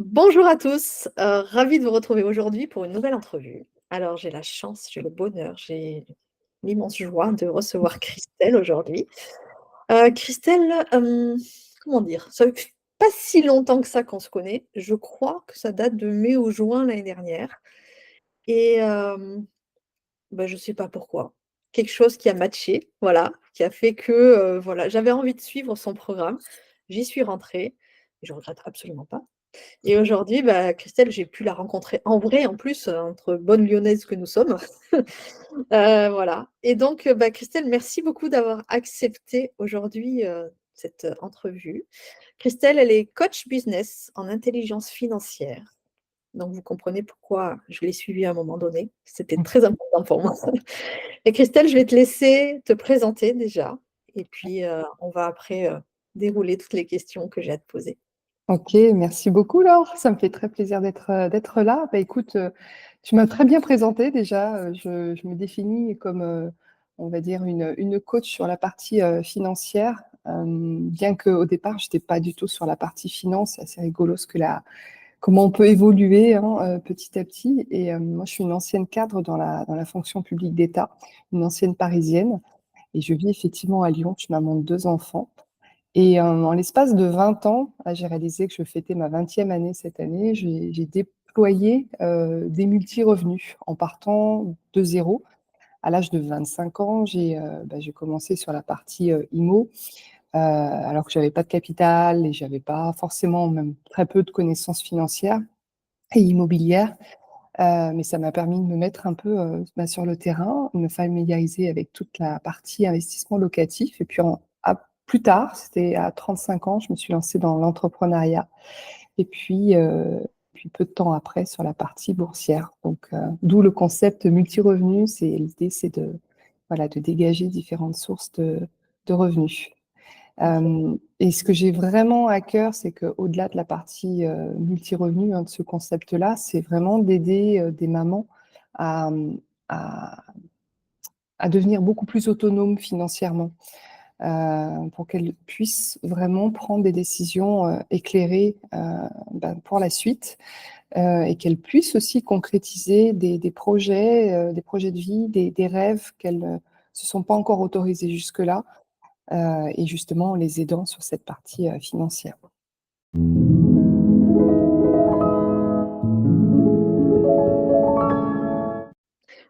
Bonjour à tous, ravie de vous retrouver aujourd'hui pour une nouvelle entrevue. Alors j'ai la chance, j'ai le bonheur, j'ai l'immense joie de recevoir Christelle aujourd'hui. Christelle, comment dire? Ça fait pas si longtemps que ça qu'on se connaît. Je crois que ça date de mai ou juin l'année dernière et bah, je sais pas pourquoi. Quelque chose qui a matché, voilà, qui a fait que, voilà, j'avais envie de suivre son programme. J'y suis rentrée et je regrette absolument pas. Et aujourd'hui, bah, Christelle, j'ai pu la rencontrer en vrai, en plus, entre bonnes Lyonnaises que nous sommes. Voilà. Et donc, bah, Christelle, merci beaucoup d'avoir accepté aujourd'hui, cette, entrevue. Christelle, elle est coach business en intelligence financière. Donc vous comprenez pourquoi je l'ai suivie à un moment donné. C'était très important pour moi. Et Christelle, je vais te laisser te présenter déjà et puis, on va après, dérouler toutes les questions que j'ai à te poser. Ok, merci beaucoup Laure, ça me fait très plaisir d'être là. Bah, écoute, tu m'as très bien présenté déjà. Je me définis comme, on va dire, une coach sur la partie financière, bien qu'au départ, je n'étais pas du tout sur la partie finance. C'est assez rigolo comment on peut évoluer hein, petit à petit. Et moi, je suis une ancienne cadre dans la fonction publique d'État, une ancienne parisienne. Et je vis effectivement à Lyon. Je suis maman de deux enfants. Et en l'espace de 20 ans, là, j'ai réalisé que je fêtais ma 20e année cette année. J'ai déployé des multi-revenus en partant de zéro. À l'âge de 25 ans, j'ai commencé sur la partie IMO, alors que j'avais pas de capital et j'avais pas forcément, même très peu de connaissances financières et immobilières. Mais ça m'a permis de me mettre un peu sur le terrain, de me familiariser avec toute la partie investissement locatif. Et puis plus tard, c'était à 35 ans, je me suis lancée dans l'entrepreneuriat. Et puis peu de temps après, sur la partie boursière. Donc, d'où le concept multi-revenus. L'idée, c'est voilà, de dégager différentes sources de revenus. OK. Et ce que j'ai vraiment à cœur, c'est qu'au-delà de la partie multi-revenus, hein, de ce concept-là, c'est vraiment d'aider des mamans à, à, à devenir beaucoup plus autonomes financièrement, pour qu'elles puissent vraiment prendre des décisions éclairées pour la suite, et qu'elles puissent aussi concrétiser des projets de vie, des rêves qu'elles ne se sont pas encore autorisées jusque-là, et justement en les aidant sur cette partie financière.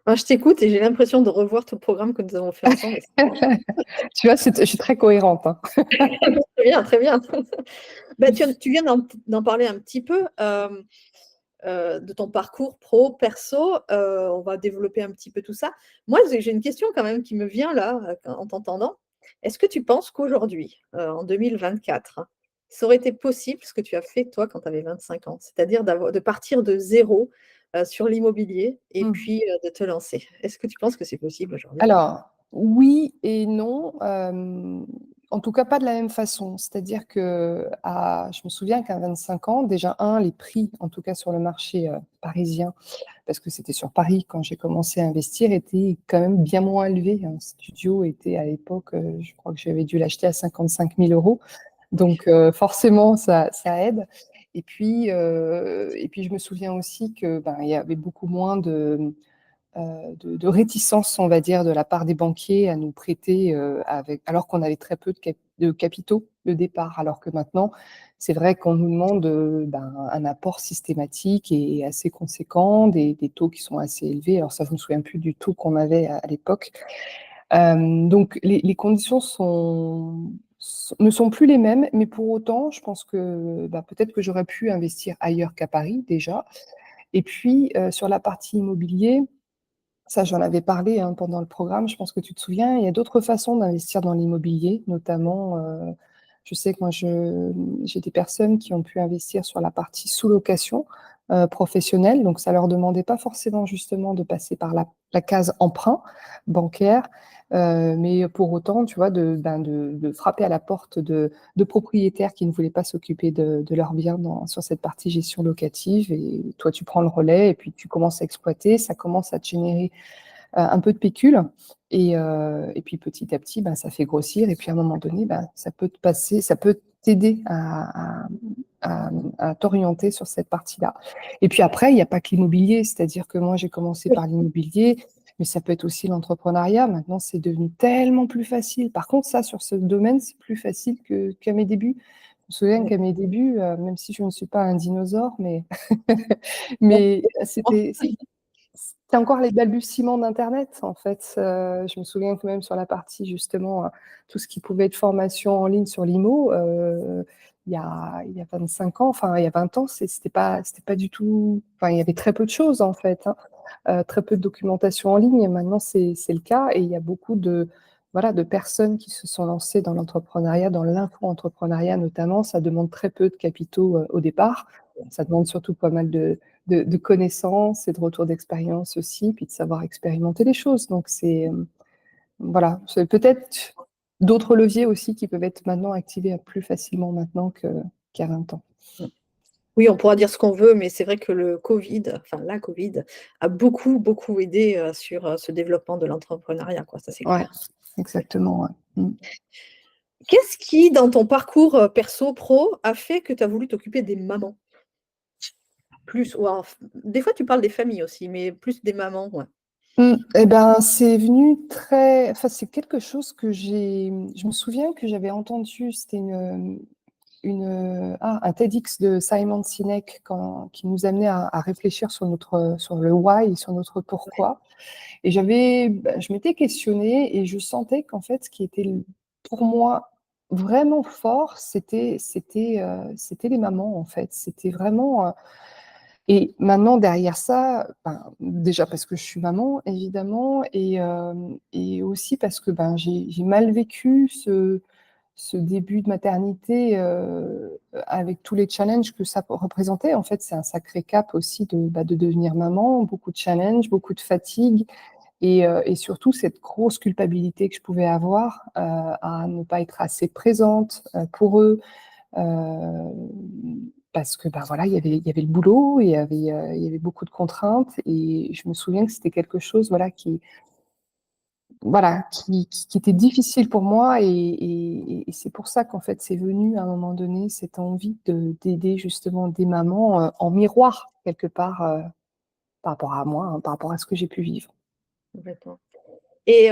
Ah, je t'écoute et j'ai l'impression de revoir tout le programme que nous avons fait ensemble. Tu vois, je suis très cohérente, hein. Très bien, très bien. Bah, tu viens d'en parler un petit peu, de ton parcours pro, perso. On va développer un petit peu tout ça. Moi, j'ai une question quand même qui me vient là, en t'entendant. Est-ce que tu penses qu'aujourd'hui, en 2024, ça aurait été possible ce que tu as fait toi quand tu avais 25 ans? C'est-à-dire de partir de zéro, sur l'immobilier et Mm. puis, de te lancer. Est-ce que tu penses que c'est possible aujourd'hui? Alors, oui et non. En tout cas, pas de la même façon. C'est-à-dire je me souviens qu'à 25 ans, déjà, les prix, en tout cas sur le marché parisien, parce que c'était sur Paris quand j'ai commencé à investir, étaient quand même bien moins élevés. Un studio était à l'époque, je crois que j'avais dû l'acheter à 55 000 euros. Oui. Donc, forcément, ça aide. Et puis, je me souviens aussi il y avait beaucoup moins de réticence, on va dire, de la part des banquiers à nous prêter alors qu'on avait très peu de capitaux de départ. Alors que maintenant, c'est vrai qu'on nous demande un apport systématique et assez conséquent, des taux qui sont assez élevés. Alors ça, je ne me souviens plus du taux qu'on avait à l'époque. Donc les conditions ne sont plus les mêmes, mais pour autant, je pense que peut-être que j'aurais pu investir ailleurs qu'à Paris déjà. Et puis, sur la partie immobilier, ça, j'en avais parlé hein, pendant le programme, je pense que tu te souviens. Il y a d'autres façons d'investir dans l'immobilier, notamment, je sais que j'ai des personnes qui ont pu investir sur la partie sous-location professionnelle, donc ça leur demandait pas forcément justement de passer par la case emprunt bancaire, mais pour autant, tu vois, de frapper à la porte de propriétaires qui ne voulaient pas s'occuper de leurs biens sur cette partie gestion locative, et toi, tu prends le relais et puis tu commences à exploiter, ça commence à te générer un peu de pécule. Et puis petit à petit, ça fait grossir. Et puis à un moment donné, ça peut t'aider à t'orienter sur cette partie-là. Et puis après, il n'y a pas que l'immobilier, c'est-à-dire que moi, j'ai commencé Oui. par l'immobilier, mais ça peut être aussi l'entrepreneuriat. Maintenant, c'est devenu tellement plus facile. Par contre, ça, sur ce domaine, c'est plus facile qu'à mes débuts. Je me souviens Oui. qu'à mes débuts, même si je ne suis pas un dinosaure, mais, Bon. mais c'était encore les balbutiements d'Internet, en fait. Je me souviens que même sur la partie, justement, tout ce qui pouvait être formation en ligne sur l'IMO, il y a 25 ans, enfin, il y a 20 ans, c'était pas du tout... Enfin, il y avait très peu de choses, en fait, hein. Très peu de documentation en ligne. Et maintenant, c'est le cas. Et il y a beaucoup voilà, de personnes qui se sont lancées dans l'entrepreneuriat, dans l'info-entrepreneuriat notamment. Ça demande très peu de capitaux au départ. Ça demande surtout pas mal de connaissances et de retours d'expérience aussi, puis de savoir expérimenter les choses. Donc, voilà, c'est peut-être d'autres leviers aussi qui peuvent être maintenant activés plus facilement maintenant qu'il y a 20 ans. Oui, on pourra dire ce qu'on veut, mais c'est vrai que le Covid, enfin la Covid, a beaucoup, beaucoup aidé sur ce développement de l'entrepreneuriat, quoi, ça c'est Ouais, clair. exactement. Ouais. Mm. Qu'est-ce qui, dans ton parcours perso, pro, a fait que tu as voulu t'occuper des mamans? Plus, ou alors, des fois tu parles des familles aussi, mais plus des mamans, ouais. Eh ben, c'est venu très. Enfin, c'est quelque chose que Je me souviens que j'avais entendu, c'était un TEDx de Simon Sinek qui nous amenait à réfléchir sur le why, sur notre pourquoi. Et je m'étais questionnée et je sentais qu'en fait, ce qui était pour moi vraiment fort, c'était les mamans, en fait. C'était vraiment. Et maintenant, derrière ça, ben, déjà parce que je suis maman, évidemment, et aussi parce que ben, j'ai mal vécu ce début de maternité avec tous les challenges que ça représentait. En fait, c'est un sacré cap aussi de devenir maman, beaucoup de challenges, beaucoup de fatigue, et surtout cette grosse culpabilité que je pouvais avoir à ne pas être assez présente pour eux, euh, parce que ben voilà, il y avait le boulot, il y avait beaucoup de contraintes, et je me souviens que c'était quelque chose voilà qui était difficile pour moi, et c'est pour ça qu'en fait c'est venu à un moment donné cette envie d'aider justement des mamans en miroir quelque part par rapport à moi, hein, par rapport à ce que j'ai pu vivre. Complètement. Et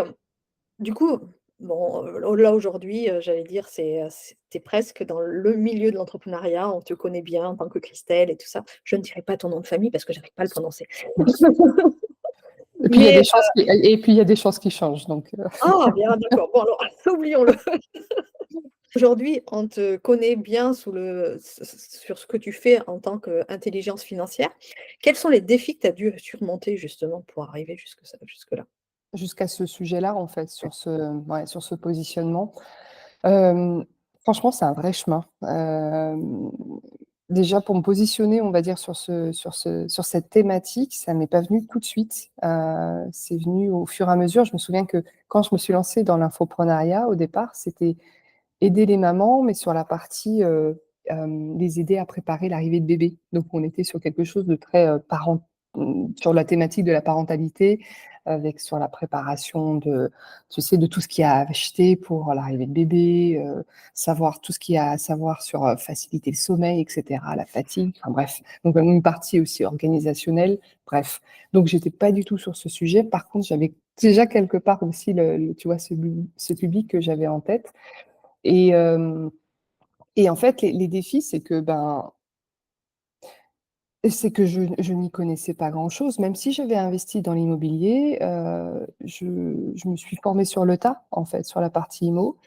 du coup, bon, là aujourd'hui, j'allais dire, tu presque dans le milieu de l'entrepreneuriat, on te connaît bien en tant que Christelle et tout ça. Je ne dirai pas ton nom de famille parce que j'arrive pas à le prononcer. Et puis il y a Mais des chances et puis il y a des chances qui changent, donc ah bien, d'accord. Bon alors, oublions-le. Aujourd'hui, on te connaît bien sur ce que tu fais en tant qu'intelligence financière. Quels sont les défis que tu as dû surmonter justement pour arriver jusque-là? jusqu'à ce sujet-là, en fait, ouais, sur ce positionnement. Hem, Franchement, c'est un vrai chemin. Déjà pour me positionner, on va dire sur cette thématique, ça m'est pas venu tout de suite. C'est venu au fur et à mesure. Je me souviens que quand je me suis lancée dans l'infoprenariat, au départ, c'était aider les mamans, mais sur la partie, les aider à préparer l'arrivée de bébé. Donc on était sur quelque chose de très, sur la thématique de la parentalité, avec sur la préparation tu sais, de tout ce qu'il y a à acheter pour l'arrivée de bébé, savoir tout ce qu'il y a à savoir sur, faciliter le sommeil et cetera, la fatigue, enfin bref. Donc une partie aussi organisationnelle, bref. Donc j'étais pas du tout sur ce sujet. Par contre, j'avais déjà quelque part aussi tu vois, ce public que j'avais en tête. Et, en fait, les défis, c'est que je n'y connaissais pas grand-chose. Même si j'avais investi dans l'immobilier, je me suis formée sur le tas, en fait, sur la partie IMO.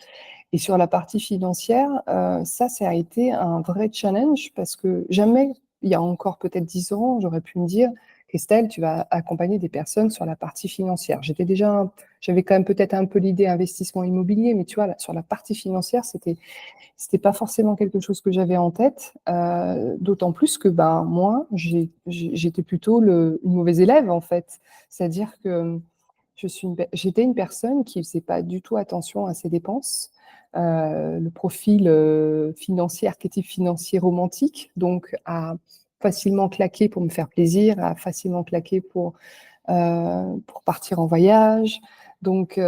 Et sur la partie financière, ça a été un vrai challenge, parce que jamais, il y a encore peut-être 10 ans, j'aurais pu me dire: «Christelle, tu vas accompagner des personnes sur la partie financière». J'avais quand même peut-être un peu l'idée investissement immobilier, mais tu vois, là, sur la partie financière, c'était pas forcément quelque chose que j'avais en tête, d'autant plus que, ben, moi, j'étais plutôt une mauvaise élève, en fait. C'est-à-dire que j'étais une personne qui faisait pas du tout attention à ses dépenses. Le profil, financier, archétype financier romantique, donc à facilement claquer pour me faire plaisir, à facilement claquer pour partir en voyage. Donc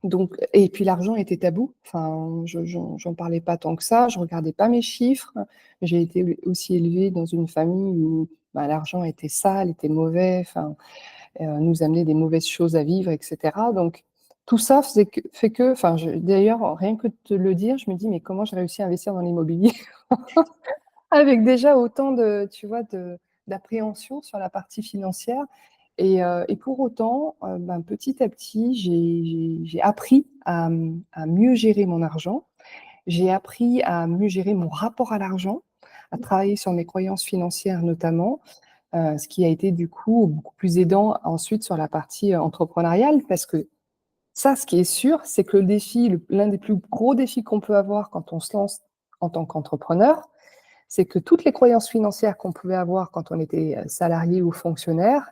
Donc, et puis l'argent était tabou. Enfin, j'en parlais pas tant que ça. Je regardais pas mes chiffres. J'ai été aussi élevée dans une famille où bah, l'argent était sale, était mauvais. Enfin, nous amenait des mauvaises choses à vivre, etc. Donc, tout ça fait que enfin, d'ailleurs, rien que de te le dire, je me dis, mais comment j'ai réussi à investir dans l'immobilier avec déjà autant de, tu vois, d'appréhension sur la partie financière. Et pour autant, ben, petit à petit, j'ai appris à mieux gérer mon argent. J'ai appris à mieux gérer mon rapport à l'argent, à travailler sur mes croyances financières notamment, ce qui a été du coup beaucoup plus aidant ensuite sur la partie entrepreneuriale, parce que ça, ce qui est sûr, c'est que le défi, l'un des plus gros défis qu'on peut avoir quand on se lance en tant qu'entrepreneur, c'est que toutes les croyances financières qu'on pouvait avoir quand on était salarié ou fonctionnaire,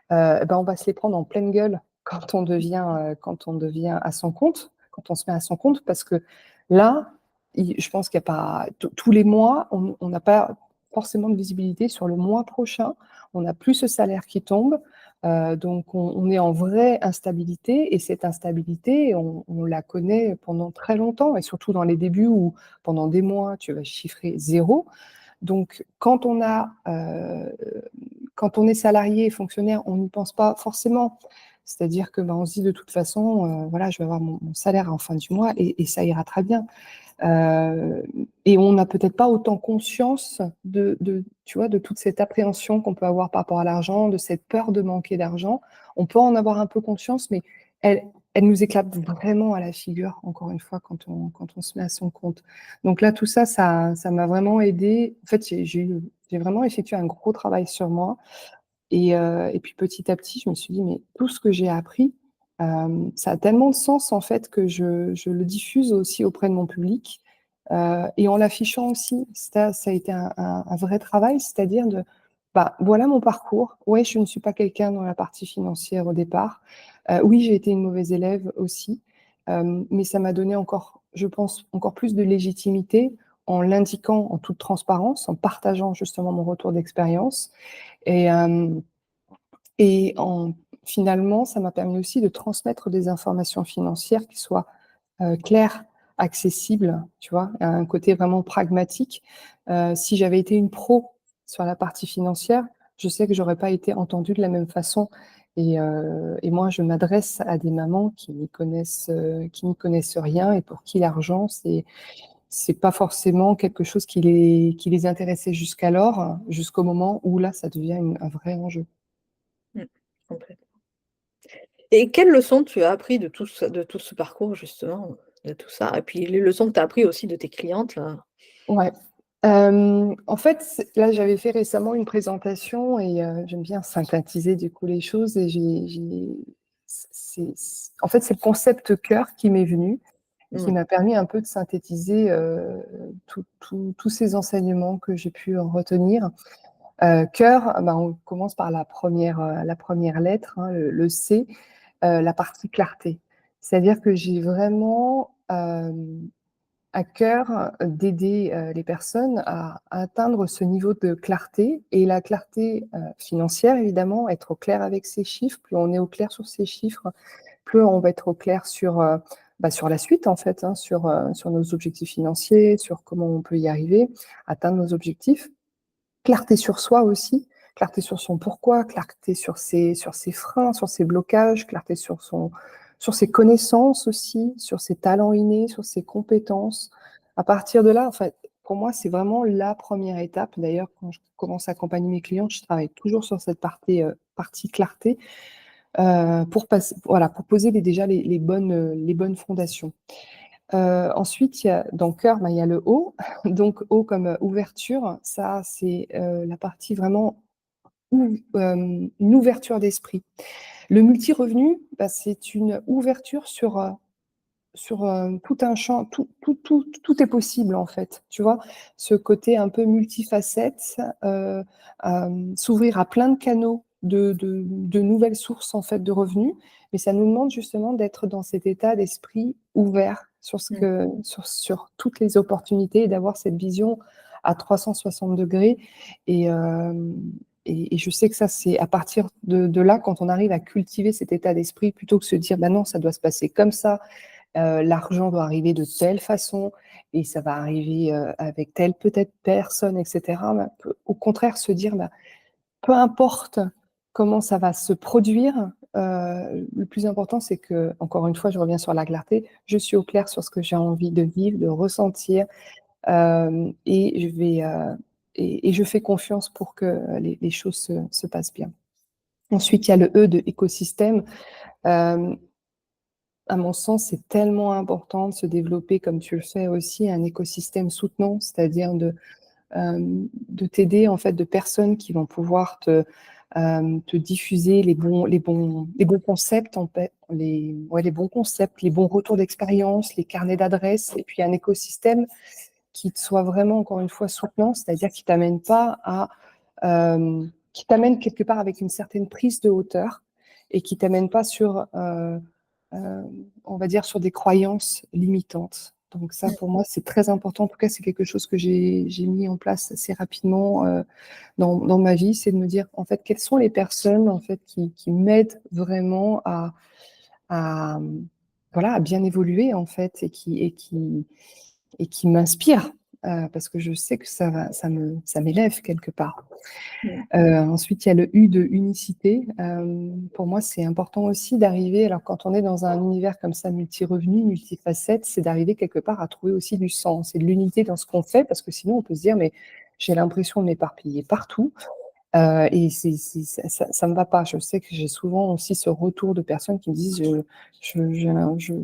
ben, on va se les prendre en pleine gueule quand on devient à son compte, quand on se met à son compte, parce que là, je pense qu'il n'y a pas tous les mois, on n'a pas forcément de visibilité sur le mois prochain. On n'a plus ce salaire qui tombe. Donc, on est en vraie instabilité et cette instabilité, on la connaît pendant très longtemps et surtout dans les débuts où pendant des mois, tu vas chiffrer zéro. Donc, quand on est salarié et fonctionnaire, on n'y pense pas forcément. C'est-à-dire que ben, on se dit de toute façon, voilà, je vais avoir mon salaire en fin du mois et ça ira très bien. Et on n'a peut-être pas autant conscience tu vois, de toute cette appréhension qu'on peut avoir par rapport à l'argent, de cette peur de manquer d'argent. On peut en avoir un peu conscience, mais elle, elle nous éclate vraiment à la figure, encore une fois, quand on se met à son compte. Donc là, tout ça, ça m'a vraiment aidé. En fait, j'ai vraiment effectué un gros travail sur moi. Et puis petit à petit, je me suis dit, mais tout ce que j'ai appris, ça a tellement de sens en fait que je le diffuse aussi auprès de mon public et en l'affichant aussi. Ça a été un vrai travail, c'est-à-dire de, bah, voilà mon parcours. Ouais, je ne suis pas quelqu'un dans la partie financière au départ. Oui, j'ai été une mauvaise élève aussi, mais ça m'a donné encore, je pense, encore plus de légitimité en l'indiquant en toute transparence, en partageant justement mon retour d'expérience. Et, finalement, ça m'a permis aussi de transmettre des informations financières qui soient claires, accessibles, tu vois, un côté vraiment pragmatique. Si j'avais été une pro sur la partie financière, je sais que j'aurais pas été entendue de la même façon. Et moi, je m'adresse à des mamans qui n'y connaissent rien et pour qui l'argent, c'est pas forcément quelque chose qui les intéressait jusqu'alors, jusqu'au moment où là, ça devient un vrai enjeu. Mmh, complètement. Et quelles leçons tu as appris de tout ce parcours justement, de tout ça? Et puis les leçons que tu as appris aussi de tes clientes là? Ouais. En fait, là, j'avais fait récemment une présentation et j'aime bien synthétiser du coup les choses et en fait, c'est le concept cœur qui m'est venu et qui Mmh. m'a permis un peu de synthétiser tous ces enseignements que j'ai pu en retenir. Cœur, ben, on commence par la première lettre, hein, le C, la partie clarté. C'est-à-dire que j'ai vraiment à cœur d'aider les personnes à atteindre ce niveau de clarté et la clarté financière, évidemment, être au clair avec ses chiffres. Plus on est au clair sur ses chiffres, plus on va être au clair bah, sur la suite, en fait, hein, sur nos objectifs financiers, sur comment on peut y arriver, atteindre nos objectifs. Clarté sur soi aussi, clarté sur son pourquoi, clarté sur ses freins, sur ses blocages, clarté sur ses connaissances aussi, sur ses talents innés, sur ses compétences. À partir de là, en fait, pour moi, c'est vraiment la première étape. D'ailleurs, quand je commence à accompagner mes clients, je travaille toujours sur cette partie clarté voilà, pour poser déjà les bonnes fondations. Ensuite, dans cœur, ben, il y a le O. Donc O comme ouverture, ça c'est la partie vraiment une ouverture d'esprit. Le multi-revenu, bah, c'est une ouverture sur tout un champ, tout est possible en fait, tu vois. Ce côté un peu multifacette, s'ouvrir à plein de canaux de nouvelles sources en fait de revenus, mais ça nous demande justement d'être dans cet état d'esprit ouvert Mmh. sur toutes les opportunités et d'avoir cette vision à 360 degrés. Et, et je sais que ça, c'est à partir de là, quand on arrive à cultiver cet état d'esprit, plutôt que se dire, bah non, ça doit se passer comme ça, l'argent doit arriver de telle façon, et ça va arriver avec telle peut-être personne, etc. Bah, au contraire, se dire, bah, peu importe comment ça va se produire, le plus important, c'est que, encore une fois, je reviens sur la clarté, je suis au clair sur ce que j'ai envie de vivre, de ressentir, et et je fais confiance pour que les choses se passent bien. Ensuite, il y a le E de écosystème. Euh, à mon sens, c'est tellement important de se développer, comme tu le fais aussi, un écosystème soutenant, c'est-à-dire de t'aider, en fait, de personnes qui vont pouvoir te diffuser les bons concepts, en fait, les bons concepts, les bons retours d'expérience, les carnets d'adresses, et puis un écosystème qui te soit vraiment, encore une fois, soutenant, c'est-à-dire qui t'amène pas à, qui t'amène quelque part avec une certaine prise de hauteur et qui t'amène pas sur, euh, on va dire, sur des croyances limitantes. Donc ça, pour moi, c'est très important. En tout cas, c'est quelque chose que j'ai mis en place assez rapidement dans ma vie, c'est de me dire, en fait, quelles sont les personnes en fait qui m'aident vraiment à, voilà, à bien évoluer en fait et qui m'inspirent parce que je sais que ça m'élève quelque part. Mmh. Ensuite, il y a le U de unicité. Pour moi, c'est important aussi d'arriver, alors quand on est dans un univers comme ça, multi-revenus, multifacette, c'est d'arriver quelque part à trouver aussi du sens et de l'unité dans ce qu'on fait, parce que sinon on peut se dire, mais j'ai l'impression de m'éparpiller partout. Et ça me va pas. Je sais que j'ai souvent aussi ce retour de personnes qui me disent,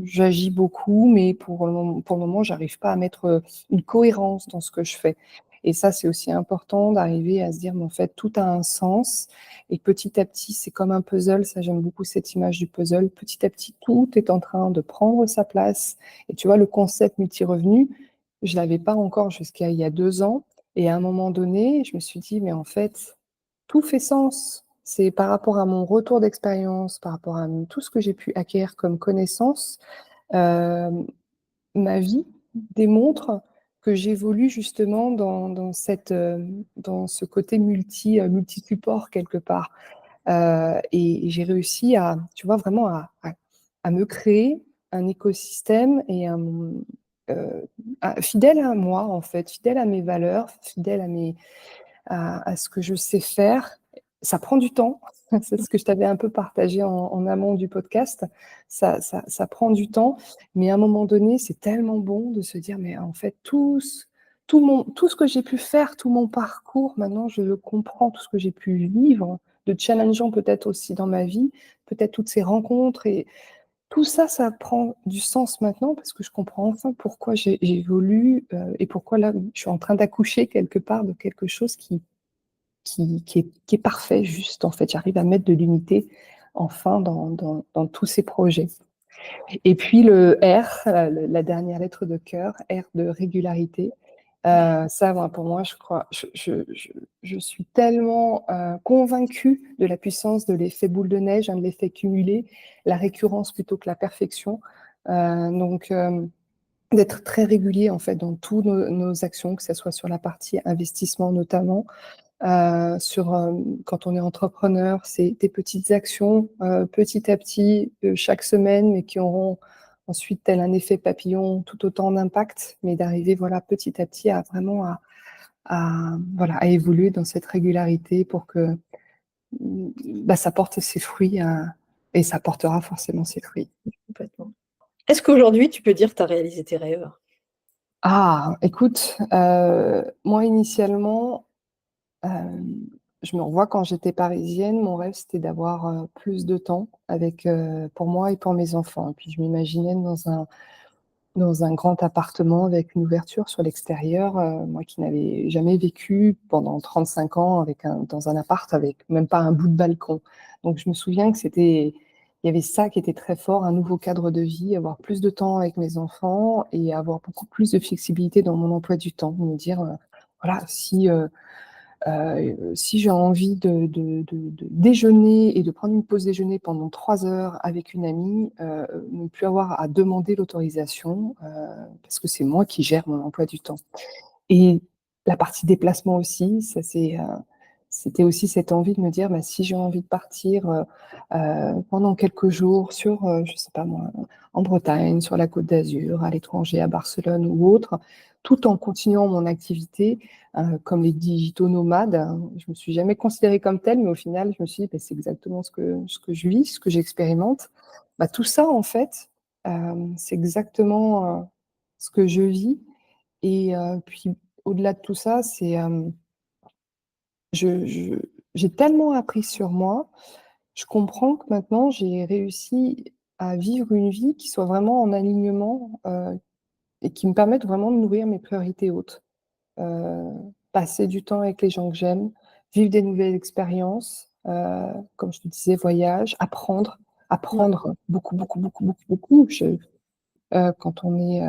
j'agis beaucoup, mais pour le moment, j'arrive pas à mettre une cohérence dans ce que je fais. Et ça, c'est aussi important d'arriver à se dire, mais en fait, tout a un sens. Et petit à petit, c'est comme un puzzle. Ça, j'aime beaucoup cette image du puzzle. Petit à petit, tout est en train de prendre sa place. Et tu vois, le concept multi-revenu, je l'avais pas encore jusqu'à il y a 2 ans. Et à un moment donné, je me suis dit, mais en fait, tout fait sens. C'est par rapport à mon retour d'expérience, par rapport à tout ce que j'ai pu acquérir comme connaissance, euh, ma vie démontre que j'évolue justement dans ce côté multi-support quelque part. Et j'ai réussi à, tu vois, vraiment à me créer un écosystème et euh, fidèle à moi, en fait, fidèle à mes valeurs, fidèle à ce que je sais faire. Ça prend du temps, c'est ce que je t'avais un peu partagé en amont du podcast. Ça prend du temps, mais à un moment donné, c'est tellement bon de se dire, mais en fait, tout ce que j'ai pu faire, tout mon parcours, maintenant, je le comprends, tout ce que j'ai pu vivre, de challengeant peut-être aussi dans ma vie, peut-être toutes ces rencontres et tout ça, ça prend du sens maintenant parce que je comprends enfin pourquoi j'évolue et pourquoi là, je suis en train d'accoucher quelque part de quelque chose qui est parfait, juste en fait. J'arrive à mettre de l'unité enfin dans tous ces projets. Et puis le R, la dernière lettre de cœur, R de régularité. Ça, ben, pour moi, je crois, je suis tellement convaincue de la puissance de l'effet boule de neige, de l'effet cumulé, la récurrence plutôt que la perfection. Donc, d'être très régulier en fait dans tous nos actions, que ce soit sur la partie investissement notamment, quand on est entrepreneur, c'est des petites actions petit à petit, chaque semaine, mais qui auront ensuite tel un effet papillon, tout autant d'impact, mais d'arriver voilà, petit à petit à vraiment voilà, à évoluer dans cette régularité pour que bah, ça porte ses fruits et ça portera forcément ses fruits. Complètement. Est-ce qu'aujourd'hui, tu peux dire que tu as réalisé tes rêves? Ah, écoute, moi initialement, Euh, je me revois quand j'étais parisienne, mon rêve c'était d'avoir plus de temps pour moi et pour mes enfants. Et puis je m'imaginais dans un grand appartement avec une ouverture sur l'extérieur, moi qui n'avais jamais vécu pendant 35 ans dans un appart avec même pas un bout de balcon. Donc je me souviens que il y avait ça qui était très fort, un nouveau cadre de vie, avoir plus de temps avec mes enfants et avoir beaucoup plus de flexibilité dans mon emploi du temps. Me dire, voilà, si j'ai envie de déjeuner et de prendre une pause déjeuner pendant 3 heures avec une amie, ne plus avoir à demander l'autorisation parce que c'est moi qui gère mon emploi du temps. Et la partie déplacement aussi, ça c'était aussi cette envie de me dire, bah, si j'ai envie de partir pendant quelques jours sur, je sais pas moi, en Bretagne, sur la Côte d'Azur, à l'étranger, à Barcelone ou autre, tout en continuant mon activité, comme les digitaux nomades. Hein. Je me suis jamais considérée comme telle, mais au final, je me suis dit, bah, c'est exactement ce que je vis, ce que j'expérimente. Bah, tout ça, en fait, c'est exactement ce que je vis. Et puis, au-delà de tout ça, c'est je j'ai tellement appris sur moi, je comprends que maintenant j'ai réussi à vivre une vie qui soit vraiment en alignement, et qui me permette vraiment de nourrir mes priorités hautes. Heu, Passer du temps avec les gens que j'aime, vivre des nouvelles expériences, comme je te disais, voyage, apprendre, Ouais, apprendre beaucoup, beaucoup, beaucoup, beaucoup, beaucoup. Quand on est,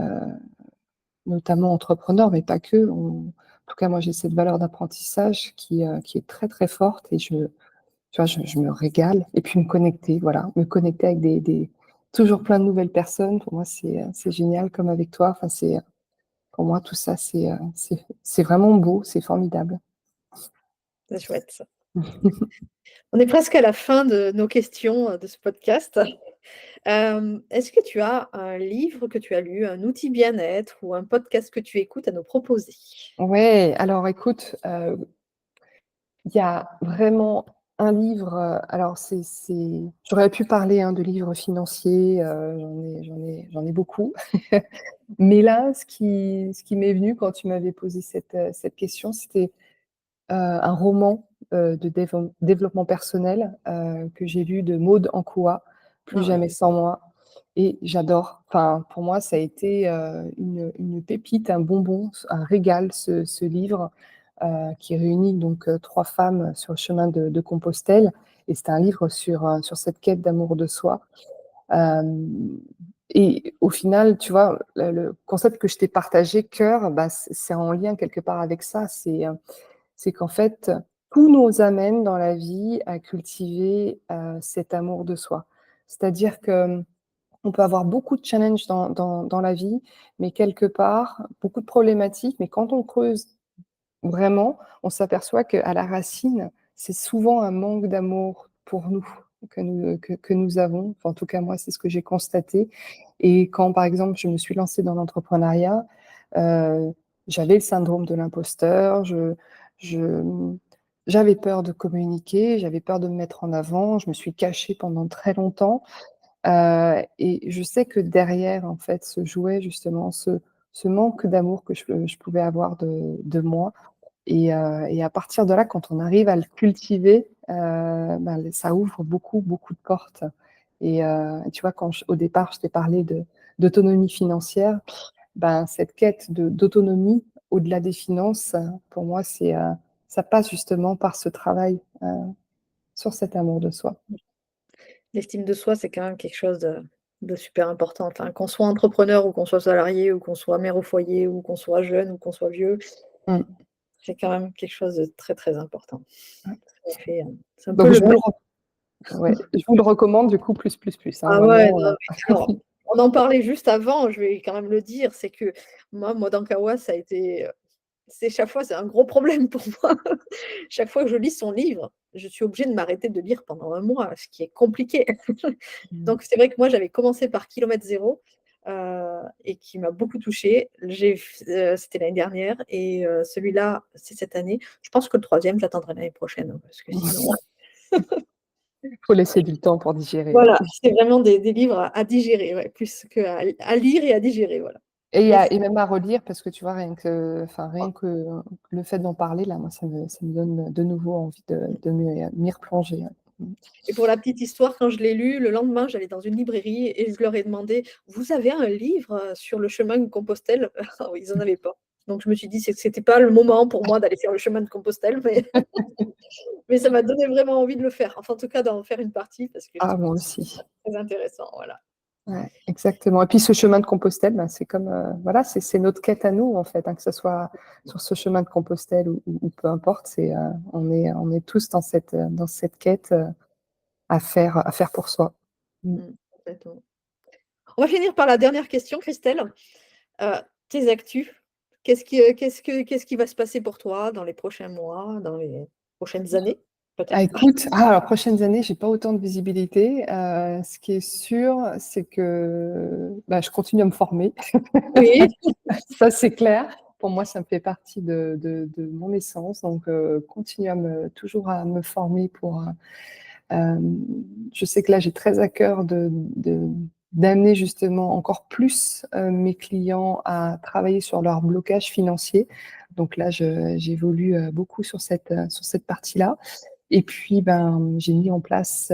notamment entrepreneur, mais pas que, en tout cas, moi, j'ai cette valeur d'apprentissage qui est très, très forte et tu vois, je me régale et puis me connecter, voilà, me connecter avec des toujours plein de nouvelles personnes. Pour moi, c'est génial comme avec toi. Enfin, pour moi, tout ça, c'est vraiment beau, c'est formidable. c'est chouette ça. On est presque à la fin de nos questions, de ce podcast. Est-ce que tu as un livre que tu as lu, un outil bien-être ou un podcast que tu écoutes à nous proposer? Ouais, alors écoute, il y a vraiment un livre, alors c'est j'aurais pu parler, hein, de livres financiers, j'en ai beaucoup. Mais là, ce qui m'est venu quand tu m'avais posé cette question, c'était, un roman, de développement personnel, que j'ai lu de Maud Ankoua, «Plus Ah, jamais sans moi» et j'adore. Enfin, pour moi, ça a été, une pépite, un bonbon, un régal ce livre, qui réunit donc, 3 femmes sur le chemin de Compostelle et c'est un livre sur cette quête d'amour de soi. Hem Et au final, tu vois, le concept que je t'ai partagé, cœur, bah, c'est en lien quelque part avec ça. C'est qu'en fait, tout nous amène dans la vie à cultiver, cet amour de soi. C'est-à-dire que, on peut avoir beaucoup de challenges dans la vie, mais quelque part, beaucoup de problématiques, mais quand on creuse vraiment, on s'aperçoit qu'à la racine, c'est souvent un manque d'amour pour nous que nous avons. Enfin, en tout cas, moi, c'est ce que j'ai constaté et quand, par exemple, je me suis lancée dans l'entrepreneuriat, heu, j'avais le syndrome de l'imposteur, je, j'avais peur de communiquer, j'avais peur de me mettre en avant, je me suis cachée pendant très longtemps, et je sais que derrière, en fait, se jouait justement ce manque d'amour que je pouvais avoir de moi et à partir de là, quand on arrive à le cultiver, ben, ça ouvre beaucoup, beaucoup de portes et tu vois, quand au départ, je t'ai parlé d'autonomie financière, ben, cette quête d'autonomie au-delà des finances, pour moi, ça passe justement par ce travail, sur cet amour de soi. l'estime de soi, c'est quand même quelque chose de super important. Enfin, qu'on soit entrepreneur ou qu'on soit salarié ou qu'on soit mère au foyer ou qu'on soit jeune ou qu'on soit vieux, Mmh. c'est quand même quelque chose de très, très important. Ouais. Ça fait, c'est un peu Donc le je vous ba le re ouais, je vous le recommande du coup plus, hein, ah ouais, vraiment, non, mais alors, on en parlait juste avant, je vais quand même le dire, c'est que moi dans Kawa, ça a été, c'est chaque fois, c'est un gros problème pour moi. Chaque fois que je lis son livre, je suis obligée de m'arrêter de lire pendant un mois, ce qui est compliqué. Mmh. Donc c'est vrai que moi, j'avais commencé par Kilomètre zéro, et qui m'a beaucoup touchée. C'était l'année dernière et celui-là, c'est cette année. Je pense que le troisième, j'attendrai l'année prochaine, hein, parce que sinon Faut laisser du temps pour digérer, ouais. voilà, c'est vraiment des livres à digérer, ouais, plus qu'à lire et à digérer, voilà. Mais Et même à relire parce que tu vois, rien que le fait d'en parler là, moi ça me donne de nouveau envie de m'y replonger, ouais. Mmh. et pour la petite histoire, quand je l'ai lu, le lendemain, j'allais dans une librairie et je leur ai demandé: «Vous avez un livre, sur le chemin de Compostelle?» Ils en avaient pas. Donc je me suis dit: «C'est que c'était pas le moment pour moi d'aller faire le chemin de Compostelle», mais ça m'a donné vraiment envie de le faire. Enfin, en tout cas, d'en faire une partie parce que je Ah trouve moi que aussi. c'est très intéressant, voilà. Ouais, exactement et puis ce chemin de Compostelle, ben, c'est comme, voilà, c'est notre quête à nous en fait, hein, que ce soit sur ce chemin de Compostelle ou peu importe, on est tous dans cette quête, à faire pour soi. Mmh. Complètement. On va finir par la dernière question, Christelle. Heu, Tes actus, qu'est-ce qui va se passer pour toi dans les prochains mois, dans les prochaines années, Ah, peut-être? écoute, alors prochaines années, j'ai pas autant de visibilité. Ce qui est sûr, c'est que bah, je continue à me former. Oui, Ça, c'est clair. Pour moi, ça me fait partie de mon essence. Donc, continuer toujours à me former euh, je sais que là, j'ai très à cœur d'amener justement encore plus mes clients à travailler sur leur blocage financier. Donc là, j'évolue beaucoup sur cette partie-là. Et puis, ben, j'ai mis en place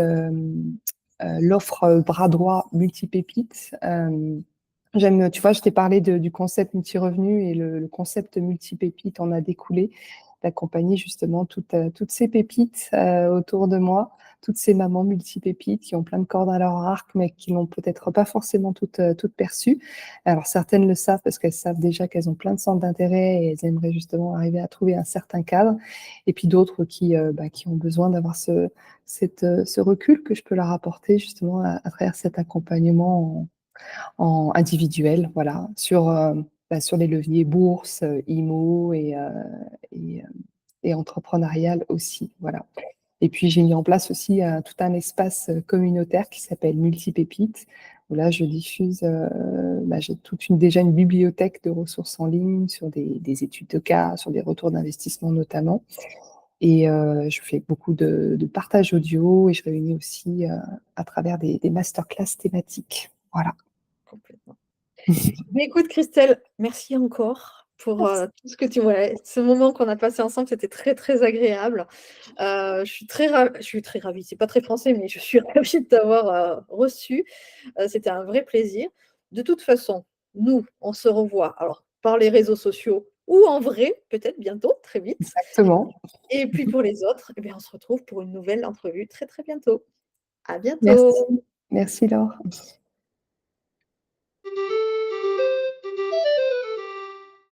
l'offre bras droit multi-pépites. Tu vois, je t'ai parlé du concept multi-revenu et le concept multi-pépites en a découlé d'accompagner justement toutes ces pépites autour de moi, toutes ces mamans multi-pépites qui ont plein de cordes à leur arc, mais qui n'ont peut-être pas forcément toutes perçues. Alors, certaines le savent parce qu'elles savent déjà qu'elles ont plein de centres d'intérêt et elles aimeraient justement arriver à trouver un certain cadre. Et puis d'autres qui ont besoin d'avoir ce recul que je peux leur apporter justement à travers cet accompagnement en individuel, voilà, sur les leviers bourse, IMO et, euh, et entrepreneurial aussi, voilà. Et puis j'ai mis en place aussi tout un espace communautaire qui s'appelle Multipépites, où là je diffuse, j'ai déjà une bibliothèque de ressources en ligne sur des études de cas, sur des retours d'investissement notamment. Et je fais beaucoup de partage audio et je réunis aussi à travers des masterclass thématiques. Voilà. complètement. Mais écoute, Christelle, merci encore pour tout ce que ouais, ce moment qu'on a passé ensemble, c'était très, très agréable. Je suis très ravie, c'est pas très français, mais je suis ravie de t'avoir reçu. C'était un vrai plaisir. De toute façon, nous, on se revoit alors par les réseaux sociaux ou en vrai, peut-être bientôt, très vite. Exactement. Et puis pour les autres, eh bien, on se retrouve pour une nouvelle entrevue très, très bientôt. À Merci. bientôt. Merci Laure.